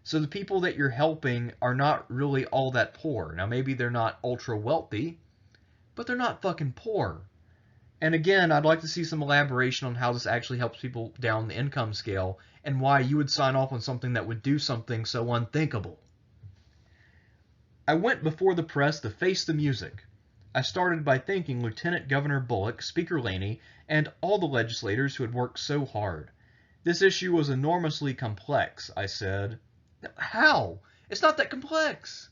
So the people that you're helping are not really all that poor. Now, maybe they're not ultra wealthy, but they're not fucking poor. And again, I'd like to see some elaboration on how this actually helps people down the income scale and why you would sign off on something that would do something so unthinkable. I went before the press to face the music. I started by thanking Lieutenant Governor Bullock, Speaker Laney, and all the legislators who had worked so hard. This issue was enormously complex, I said. How? It's not that complex.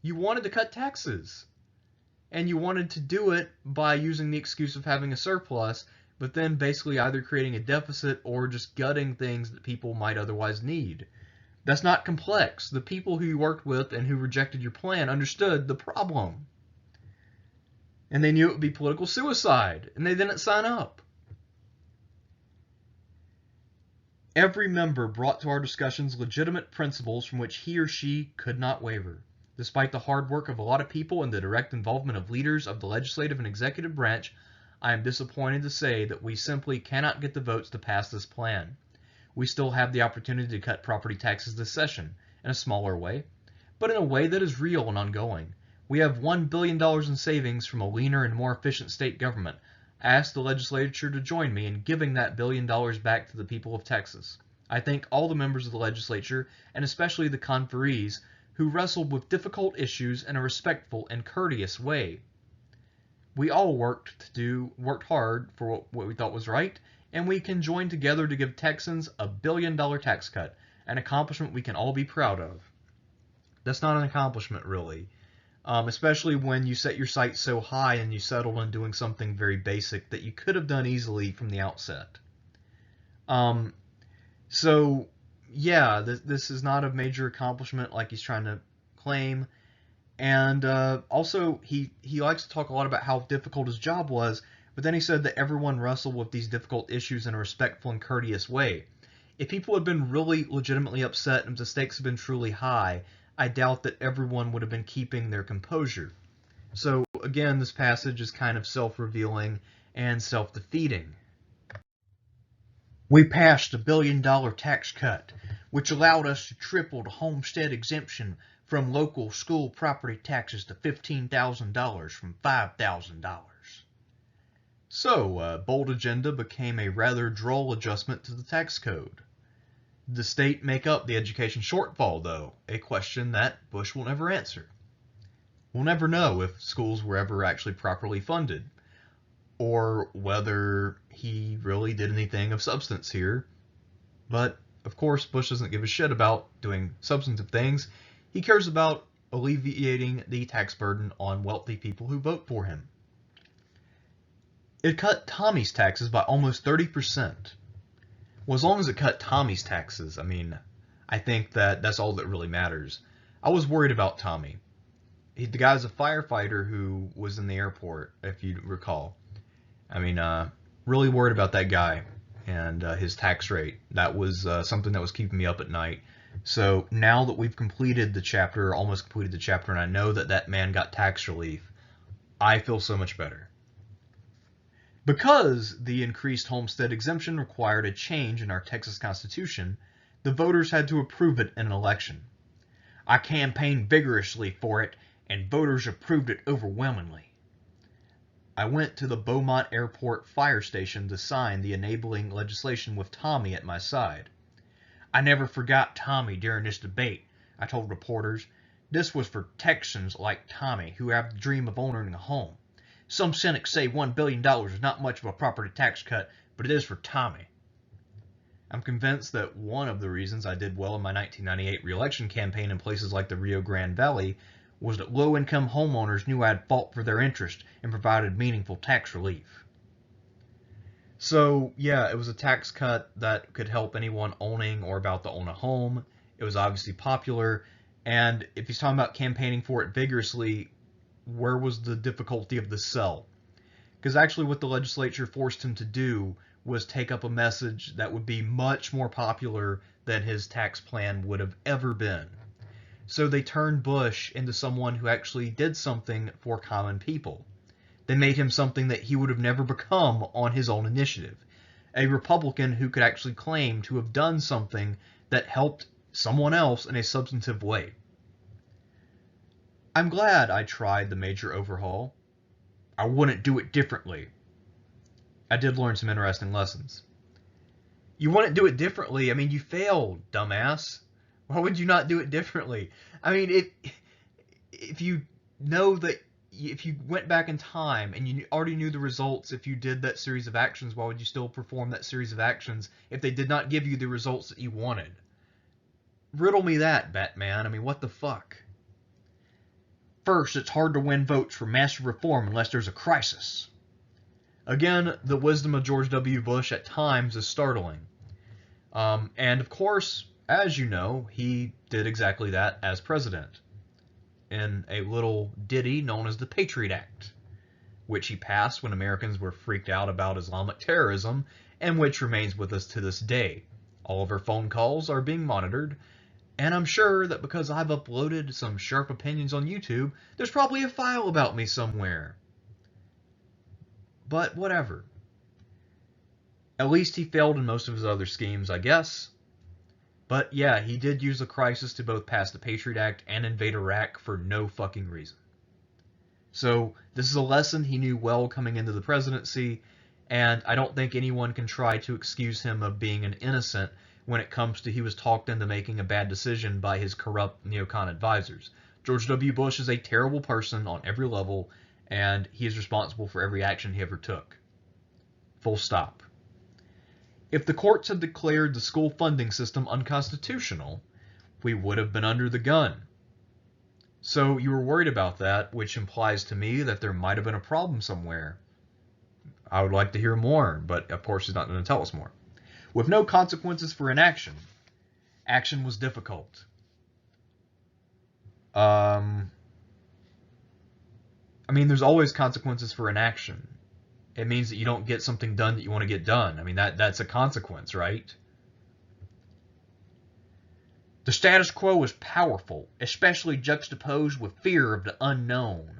You wanted to cut taxes. And you wanted to do it by using the excuse of having a surplus, but then basically either creating a deficit or just gutting things that people might otherwise need. That's not complex. The people who you worked with and who rejected your plan understood the problem. And they knew it would be political suicide, and they didn't sign up. Every member brought to our discussions legitimate principles from which he or she could not waver. Despite the hard work of a lot of people and the direct involvement of leaders of the legislative and executive branch, I am disappointed to say that we simply cannot get the votes to pass this plan. We still have the opportunity to cut property taxes this session, in a smaller way, but in a way that is real and ongoing. We have $1 billion in savings from a leaner and more efficient state government. I ask the legislature to join me in giving that $1 billion back to the people of Texas. I thank all the members of the legislature, and especially the conferees, who wrestled with difficult issues in a respectful and courteous way. We all worked hard for what we thought was right, and we can join together to give Texans a $1 billion tax cut, an accomplishment we can all be proud of. That's not an accomplishment, really, especially when you set your sights so high and you settle on doing something very basic that you could have done easily from the outset. So, yeah, this is not a major accomplishment like he's trying to claim. And also, he likes to talk a lot about how difficult his job was, but then he said that everyone wrestled with these difficult issues in a respectful and courteous way. If people had been really legitimately upset and the stakes had been truly high, I doubt that everyone would have been keeping their composure. So, again, this passage is kind of self-revealing and self-defeating. We passed a $1 billion tax cut, which allowed us to triple the homestead exemption from local school property taxes to $15,000 from $5,000. So, bold agenda became a rather droll adjustment to the tax code. Did the state make up the education shortfall, though? A question that Bush will never answer. We'll never know if schools were ever actually properly funded, or whether he really did anything of substance here. But, of course, Bush doesn't give a shit about doing substantive things. He cares about alleviating the tax burden on wealthy people who vote for him. It cut Tommy's taxes by almost 30%. Well, as long as it cut Tommy's taxes, I mean, I think that's all that really matters. I was worried about Tommy. The guy's a firefighter who was in the airport, if you recall. I mean, really worried about that guy and his tax rate. That was something that was keeping me up at night. So now that we've completed the chapter, almost completed the chapter, and I know that that man got tax relief, I feel so much better. Because the increased homestead exemption required a change in our Texas Constitution, the voters had to approve it in an election. I campaigned vigorously for it, and voters approved it overwhelmingly. I went to the Beaumont Airport Fire Station to sign the enabling legislation with Tommy at my side. I never forgot Tommy during this debate, I told reporters. This was for Texans like Tommy who have the dream of owning a home. Some cynics say $1 billion is not much of a property tax cut, but it is for Tommy. I'm convinced that one of the reasons I did well in my 1998 re-election campaign in places like the Rio Grande Valley was that low-income homeowners knew I had fought for their interest and provided meaningful tax relief. So, yeah, it was a tax cut that could help anyone owning or about to own a home. It was obviously popular, and if he's talking about campaigning for it vigorously, where was the difficulty of the sell? Because actually what the legislature forced him to do was take up a message that would be much more popular than his tax plan would have ever been. So they turned Bush into someone who actually did something for common people. They made him something that he would have never become on his own initiative. A Republican who could actually claim to have done something that helped someone else in a substantive way. I'm glad I tried the major overhaul. I wouldn't do it differently. I did learn some interesting lessons. You wouldn't do it differently? I mean, you failed, dumbass. Why would you not do it differently? I mean, if you know that, if you went back in time and you already knew the results, if you did that series of actions, why would you still perform that series of actions if they did not give you the results that you wanted? Riddle me that, Batman. I mean, what the fuck? First, it's hard to win votes for massive reform unless there's a crisis. Again, the wisdom of George W. Bush at times is startling. And of course, as you know, he did exactly that as president in a little ditty known as the Patriot Act, which he passed when Americans were freaked out about Islamic terrorism, and which remains with us to this day. All of our phone calls are being monitored, and I'm sure that because I've uploaded some sharp opinions on YouTube, there's probably a file about me somewhere. But whatever. At least he failed in most of his other schemes, I guess. But yeah, he did use the crisis to both pass the Patriot Act and invade Iraq for no fucking reason. So this is a lesson he knew well coming into the presidency, and I don't think anyone can try to excuse him of being an innocent when it comes to he was talked into making a bad decision by his corrupt neocon advisors. George W. Bush is a terrible person on every level, and he is responsible for every action he ever took. Full stop. If the courts had declared the school funding system unconstitutional, we would have been under the gun. So you were worried about that, which implies to me that there might have been a problem somewhere. I would like to hear more, but of course he's not going to tell us more. With no consequences for inaction, action was difficult. I mean, there's always consequences for inaction. It means that you don't get something done that you want to get done. I mean, that's a consequence, right? The status quo is powerful, especially juxtaposed with fear of the unknown.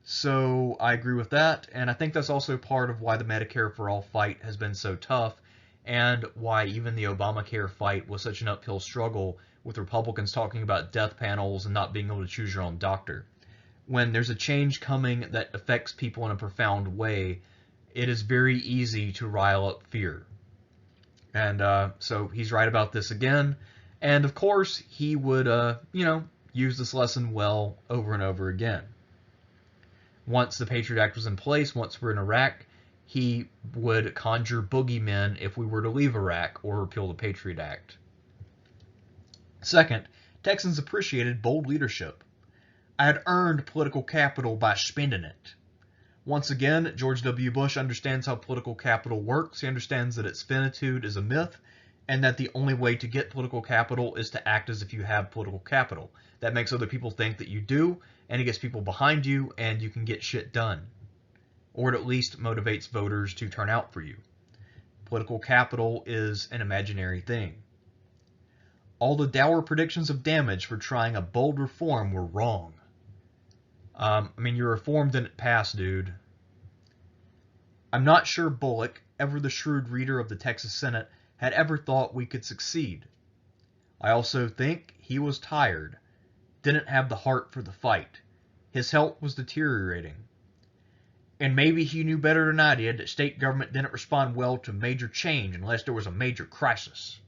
So I agree with that, and I think that's also part of why the Medicare for All fight has been so tough, and why even the Obamacare fight was such an uphill struggle, with Republicans talking about death panels and not being able to choose your own doctor. When there's a change coming that affects people in a profound way, it is very easy to rile up fear. And so he's right about this again. And of course, he would, use this lesson well over and over again. Once the Patriot Act was in place, once we're in Iraq, he would conjure boogeymen if we were to leave Iraq or repeal the Patriot Act. Second, Texans appreciated bold leadership. I had earned political capital by spending it. Once again, George W. Bush understands how political capital works. He understands that its finitude is a myth, and that the only way to get political capital is to act as if you have political capital. That makes other people think that you do, and it gets people behind you, and you can get shit done. Or it at least motivates voters to turn out for you. Political capital is an imaginary thing. All the dour predictions of damage for trying a bold reform were wrong. I mean, your reform didn't pass, dude. I'm not sure Bullock, ever the shrewd reader of the Texas Senate, had ever thought we could succeed. I also think he was tired, didn't have the heart for the fight. His health was deteriorating. And maybe he knew better than I did that state government didn't respond well to major change unless there was a major crisis.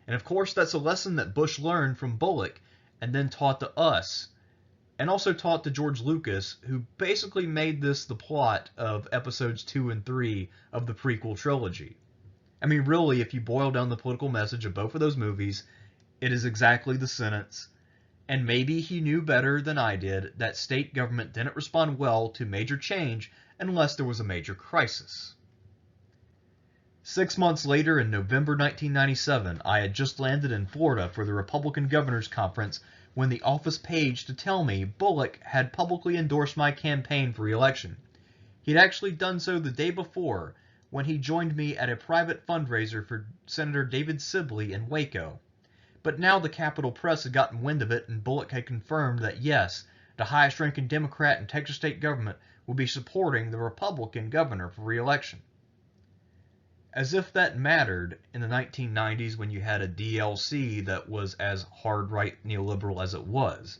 And of course, that's a lesson that Bush learned from Bullock and then taught to us, and also taught to George Lucas, who basically made this the plot of episodes 2 and 3 of the prequel trilogy. I mean, really, if you boil down the political message of both of those movies, it is exactly the sentence, and maybe he knew better than I did that state government didn't respond well to major change unless there was a major crisis. 6 months later, in November 1997, I had just landed in Florida for the Republican Governors Conference when the office paged to tell me Bullock had publicly endorsed my campaign for re-election. He'd actually done so the day before, when he joined me at a private fundraiser for Senator David Sibley in Waco. But now the Capitol Press had gotten wind of it, and Bullock had confirmed that yes, the highest-ranking Democrat in Texas state government will be supporting the Republican governor for re-election. As if that mattered in the 1990s when you had a DLC that was as hard-right neoliberal as it was.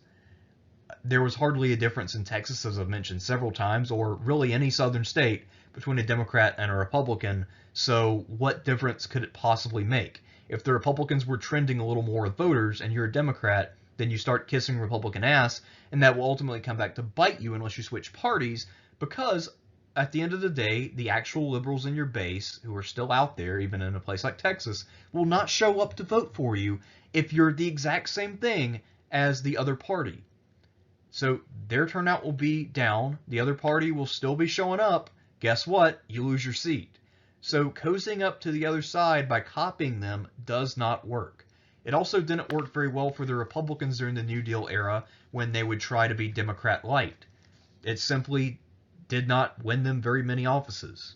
There was hardly a difference in Texas, as I've mentioned several times, or really any southern state, between a Democrat and a Republican, so what difference could it possibly make? If the Republicans were trending a little more with voters and you're a Democrat, then you start kissing Republican ass, and that will ultimately come back to bite you unless you switch parties, because at the end of the day, the actual liberals in your base, who are still out there, even in a place like Texas, will not show up to vote for you if you're the exact same thing as the other party. So their turnout will be down, the other party will still be showing up. Guess what? You lose your seat. So cozying up to the other side by copying them does not work. It also didn't work very well for the Republicans during the New Deal era when they would try to be Democrat light. It simply did not win them very many offices.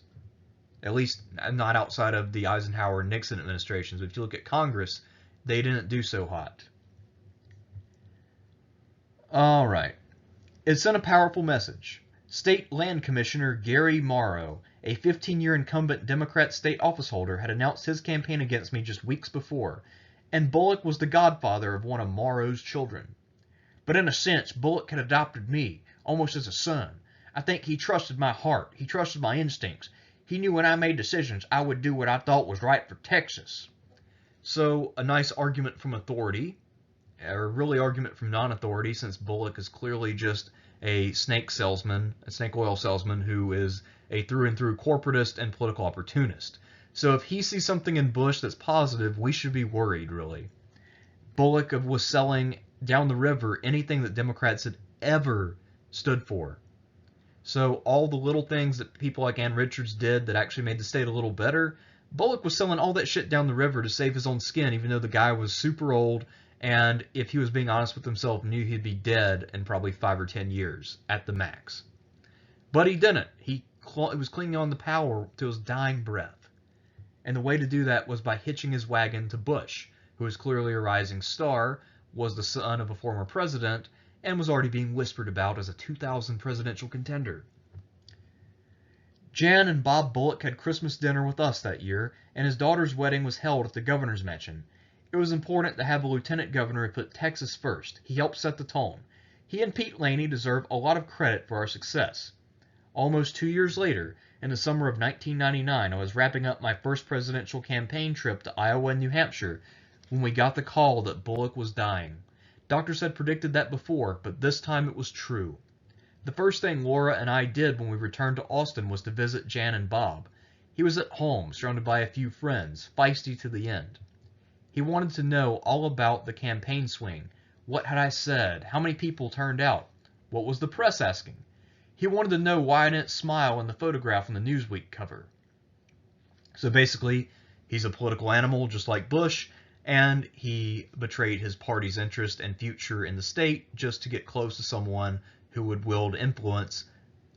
At least not outside of the Eisenhower and Nixon administrations. If you look at Congress, they didn't do so hot. All right. It sent a powerful message. State Land Commissioner Gary Morrow, a 15-year incumbent Democrat state officeholder, had announced his campaign against me just weeks before, and Bullock was the godfather of one of Morrow's children. But in a sense, Bullock had adopted me, almost as a son. I think he trusted my heart. He trusted my instincts. He knew when I made decisions, I would do what I thought was right for Texas. So, a nice argument from authority, or really argument from non-authority, since Bullock is clearly just a snake salesman, a snake oil salesman who is a through-and-through corporatist and political opportunist. So if he sees something in Bush that's positive, we should be worried, really. Bullock was selling down the river anything that Democrats had ever stood for. So all the little things that people like Ann Richards did that actually made the state a little better, Bullock was selling all that shit down the river to save his own skin, even though the guy was super old, and if he was being honest with himself, knew he'd be dead in probably 5 or 10 years at the max. But he didn't. He was clinging on to power to his dying breath. And the way to do that was by hitching his wagon to Bush, who was clearly a rising star, was the son of a former president, and was already being whispered about as a 2000 presidential contender. Jan and Bob Bullock had Christmas dinner with us that year, and his daughter's wedding was held at the governor's mansion. It was important to have a lieutenant governor who put Texas first. He helped set the tone. He and Pete Laney deserve a lot of credit for our success. Almost 2 years later, in the summer of 1999, I was wrapping up my first presidential campaign trip to Iowa and New Hampshire when we got the call that Bullock was dying. Doctors had predicted that before, but this time it was true. The first thing Laura and I did when we returned to Austin was to visit Jan and Bob. He was at home, surrounded by a few friends, feisty to the end. He wanted to know all about the campaign swing. What had I said? How many people turned out? What was the press asking? He wanted to know why I didn't smile in the photograph on the Newsweek cover. So basically, he's a political animal just like Bush, and he betrayed his party's interest and future in the state just to get close to someone who would wield influence,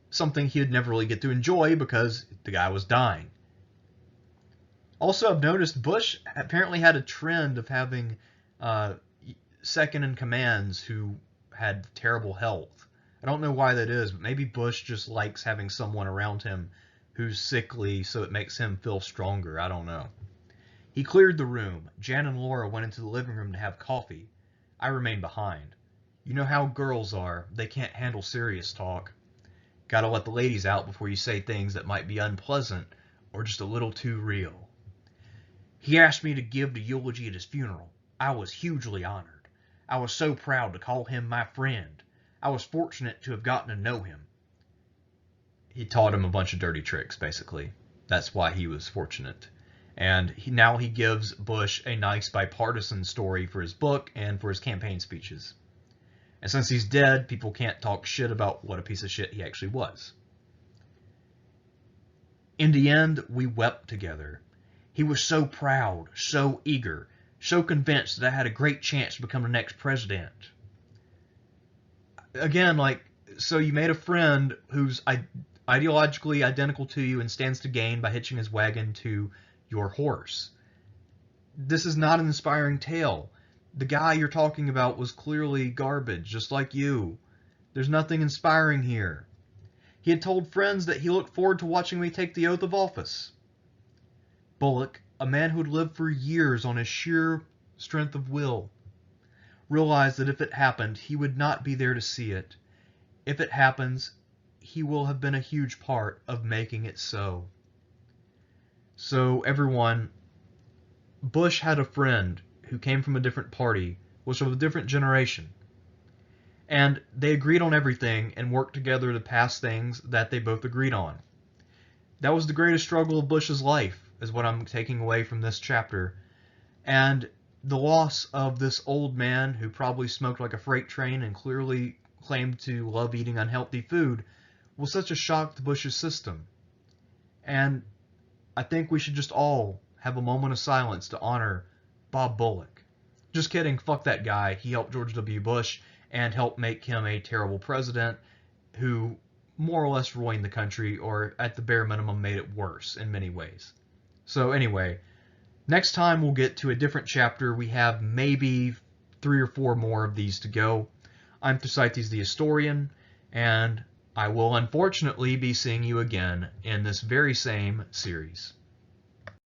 something he'd never really get to enjoy because the guy was dying. Also, I've noticed Bush apparently had a trend of having second-in-commands who had terrible health. I don't know why that is, but maybe Bush just likes having someone around him who's sickly so it makes him feel stronger. I don't know. He cleared the room. Jan and Laura went into the living room to have coffee. I remained behind. You know how girls are. They can't handle serious talk. Gotta let the ladies out before you say things that might be unpleasant or just a little too real. He asked me to give the eulogy at his funeral. I was hugely honored. I was so proud to call him my friend. I was fortunate to have gotten to know him. He taught him a bunch of dirty tricks, basically. That's why he was fortunate. And now he gives Bush a nice bipartisan story for his book and for his campaign speeches. And since he's dead, people can't talk shit about what a piece of shit he actually was. In the end, we wept together. He was so proud, so eager, so convinced that I had a great chance to become the next president. Again, so you made a friend who's ideologically identical to you and stands to gain by hitching his wagon to your horse. This is not an inspiring tale. The guy you're talking about was clearly garbage, just like you. There's nothing inspiring here. He had told friends that he looked forward to watching me take the oath of office. Bullock, a man who had lived for years on his sheer strength of will, realized that if it happened, he would not be there to see it. If it happens, he will have been a huge part of making it so. So, everyone, Bush had a friend who came from a different party, was of a different generation. And they agreed on everything and worked together to pass things that they both agreed on. That was the greatest struggle of Bush's life, is what I'm taking away from this chapter. And the loss of this old man who probably smoked like a freight train and clearly claimed to love eating unhealthy food was such a shock to Bush's system. And I think we should just all have a moment of silence to honor Bob Bullock. Just kidding, fuck that guy. He helped George W. Bush and helped make him a terrible president who more or less ruined the country, or at the bare minimum made it worse in many ways. So anyway, next time we'll get to a different chapter. We have maybe 3 or 4 more of these to go. I'm Thersites the Historian, and I will unfortunately be seeing you again in this very same series.